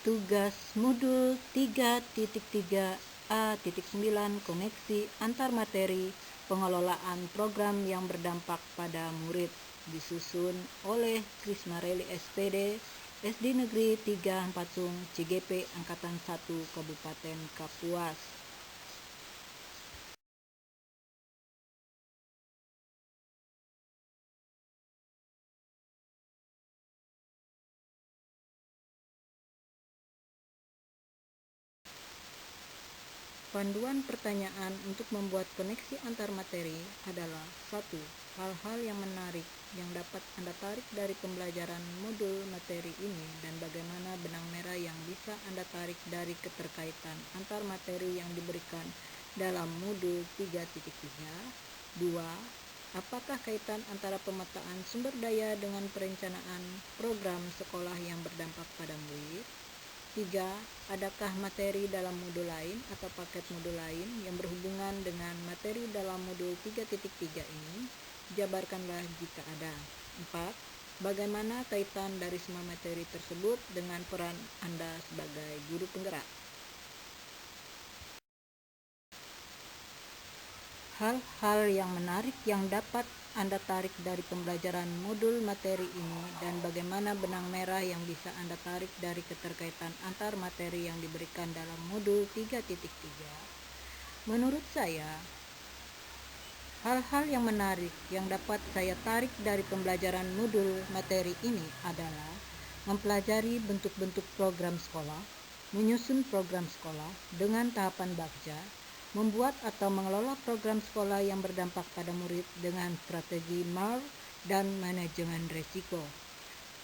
Tugas modul 3.3a.9 Koneksi antar materi pengelolaan program yang berdampak pada murid, disusun oleh Krismareli SPD, SD Negeri 3 Ampatsung, CGP Angkatan 1 Kabupaten Kapuas. Panduan pertanyaan untuk membuat koneksi antar materi adalah 1. Hal-hal yang menarik yang dapat Anda tarik dari pembelajaran modul materi ini dan bagaimana benang merah yang bisa Anda tarik dari keterkaitan antar materi yang diberikan dalam modul 3.3. 2. Apakah kaitan antara pemetaan sumber daya dengan perencanaan program sekolah yang berdampak pada murid? 3. Adakah materi dalam modul lain atau paket modul lain yang berhubungan dengan materi dalam modul 3.3 ini? Jabarkanlah jika ada. 4. Bagaimana kaitan dari semua materi tersebut dengan peran Anda sebagai guru penggerak? Hal-hal yang menarik yang dapat Anda tarik dari pembelajaran modul materi ini dan bagaimana benang merah yang bisa Anda tarik dari keterkaitan antar materi yang diberikan dalam modul 3.3. Menurut saya, hal-hal yang menarik yang dapat saya tarik dari pembelajaran modul materi ini adalah mempelajari bentuk-bentuk program sekolah, menyusun program sekolah dengan tahapan bagja, membuat atau mengelola program sekolah yang berdampak pada murid dengan strategi MAR dan manajemen risiko.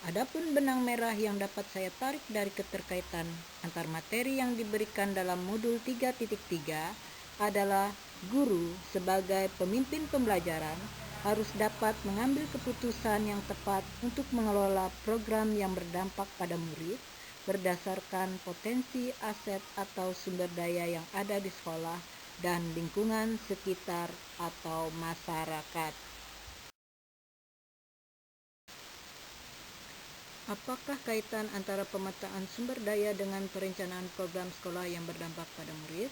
Adapun benang merah yang dapat saya tarik dari keterkaitan antar materi yang diberikan dalam modul 3.3 adalah guru sebagai pemimpin pembelajaran harus dapat mengambil keputusan yang tepat untuk mengelola program yang berdampak pada murid berdasarkan potensi aset atau sumber daya yang ada di sekolah dan lingkungan sekitar atau masyarakat. Apakah kaitan antara pemetaan sumber daya dengan perencanaan program sekolah yang berdampak pada murid?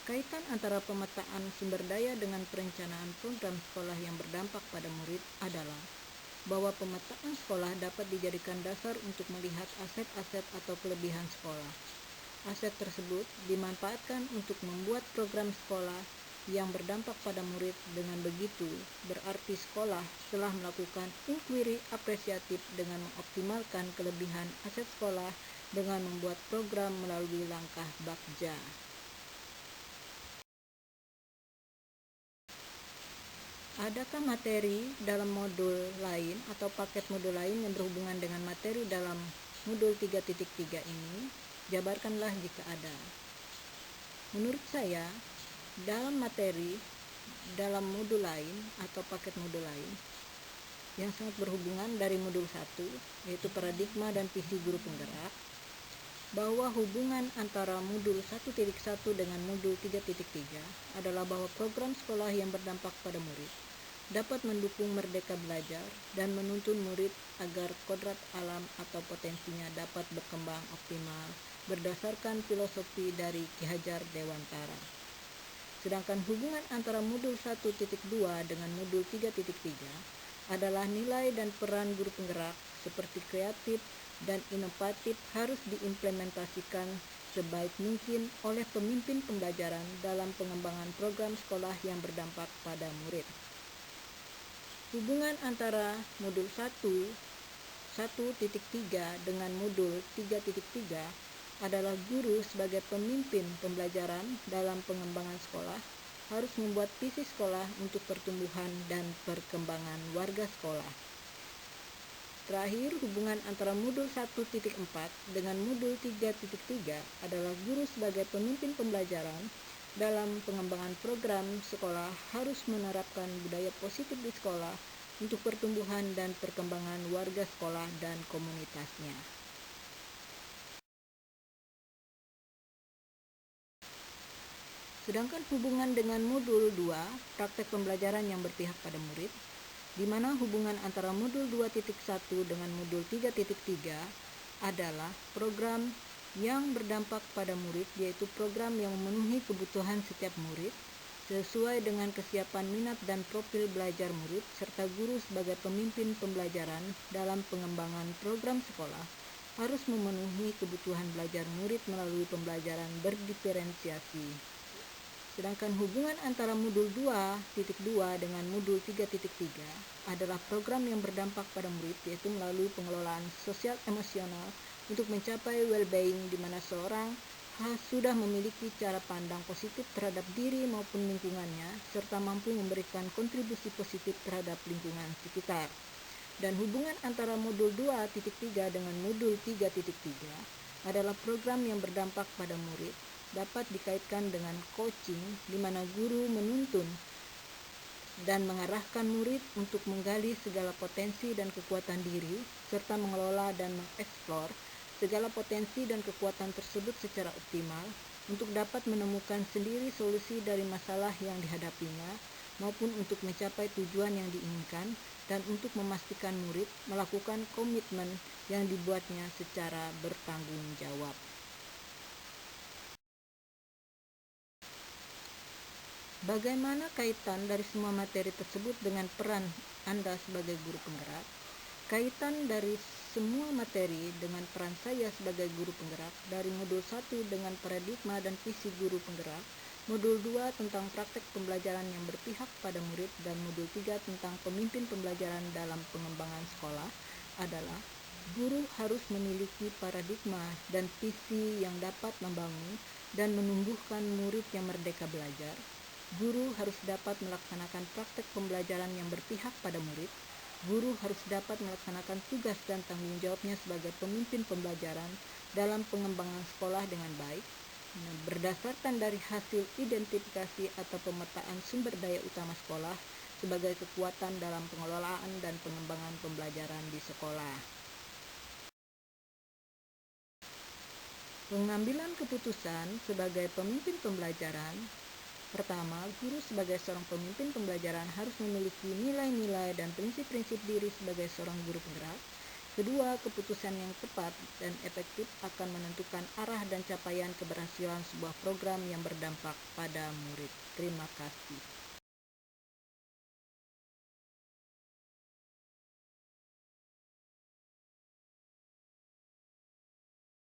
Kaitan antara pemetaan sumber daya dengan perencanaan program sekolah yang berdampak pada murid adalah bahwa pemetaan sekolah dapat dijadikan dasar untuk melihat aset-aset atau kelebihan sekolah. Aset tersebut dimanfaatkan untuk membuat program sekolah yang berdampak pada murid. Dengan begitu, berarti sekolah telah melakukan inquiry apresiatif dengan mengoptimalkan kelebihan aset sekolah dengan membuat program melalui langkah bagja. Adakah materi dalam modul lain atau paket modul lain yang berhubungan dengan materi dalam modul 3.3 ini? Jabarkanlah jika ada. Menurut saya, dalam materi dalam modul lain atau paket modul lain yang sangat berhubungan dari modul 1, yaitu paradigma dan visi guru penggerak, bahwa hubungan antara modul 1.1 dengan modul 3.3 adalah bahwa program sekolah yang berdampak pada murid dapat mendukung merdeka belajar dan menuntun murid agar kodrat alam atau potensinya dapat berkembang optimal berdasarkan filosofi dari Ki Hajar Dewantara. Sedangkan hubungan antara modul 1.2 dengan modul 3.3 adalah nilai dan peran guru penggerak seperti kreatif dan inovatif harus diimplementasikan sebaik mungkin oleh pemimpin pembelajaran dalam pengembangan program sekolah yang berdampak pada murid. Hubungan antara modul 1.3 dengan modul 3.3 adalah guru sebagai pemimpin pembelajaran dalam pengembangan sekolah harus membuat visi sekolah untuk pertumbuhan dan perkembangan warga sekolah. Terakhir, hubungan antara modul 1.4 dengan modul 3.3 adalah guru sebagai pemimpin pembelajaran dalam pengembangan program sekolah harus menerapkan budaya positif di sekolah untuk pertumbuhan dan perkembangan warga sekolah dan komunitasnya. Sedangkan hubungan dengan modul 2, praktek pembelajaran yang berpihak pada murid, di mana hubungan antara modul 2.1 dengan modul 3.3 adalah program yang berdampak pada murid, yaitu program yang memenuhi kebutuhan setiap murid sesuai dengan kesiapan minat dan profil belajar murid, serta guru sebagai pemimpin pembelajaran dalam pengembangan program sekolah harus memenuhi kebutuhan belajar murid melalui pembelajaran berdiferensiasi. Sedangkan hubungan antara modul 2.2 dengan modul 3.3 adalah program yang berdampak pada murid, yaitu melalui pengelolaan sosial emosional untuk mencapai well-being, di mana seorang sudah memiliki cara pandang positif terhadap diri maupun lingkungannya, serta mampu memberikan kontribusi positif terhadap lingkungan sekitar. Dan hubungan antara modul 2.3 dengan modul 3.3 adalah program yang berdampak pada murid, dapat dikaitkan dengan coaching, di mana guru menuntun dan mengarahkan murid untuk menggali segala potensi dan kekuatan diri, serta mengelola dan mengeksplor segala potensi dan kekuatan tersebut secara optimal untuk dapat menemukan sendiri solusi dari masalah yang dihadapinya, maupun untuk mencapai tujuan yang diinginkan, dan untuk memastikan murid melakukan komitmen yang dibuatnya secara bertanggung jawab. Bagaimana kaitan dari semua materi tersebut dengan peran Anda sebagai guru penggerak? Kaitan dari semua materi dengan peran saya sebagai guru penggerak dari modul 1 dengan paradigma dan visi guru penggerak, modul 2 tentang praktek pembelajaran yang berpihak pada murid, dan modul 3 tentang pemimpin pembelajaran dalam pengembangan sekolah adalah guru harus memiliki paradigma dan visi yang dapat membangun dan menumbuhkan murid yang merdeka belajar. Guru harus dapat melaksanakan praktek pembelajaran yang berpihak pada murid. Guru harus dapat melaksanakan tugas dan tanggung jawabnya sebagai pemimpin pembelajaran dalam pengembangan sekolah dengan baik, berdasarkan dari hasil identifikasi atau pemetaan sumber daya utama sekolah sebagai kekuatan dalam pengelolaan dan pengembangan pembelajaran di sekolah. Pengambilan keputusan sebagai pemimpin pembelajaran. Pertama, guru sebagai seorang pemimpin pembelajaran harus memiliki nilai-nilai dan prinsip-prinsip diri sebagai seorang guru penggerak. Kedua, keputusan yang tepat dan efektif akan menentukan arah dan capaian keberhasilan sebuah program yang berdampak pada murid. Terima kasih.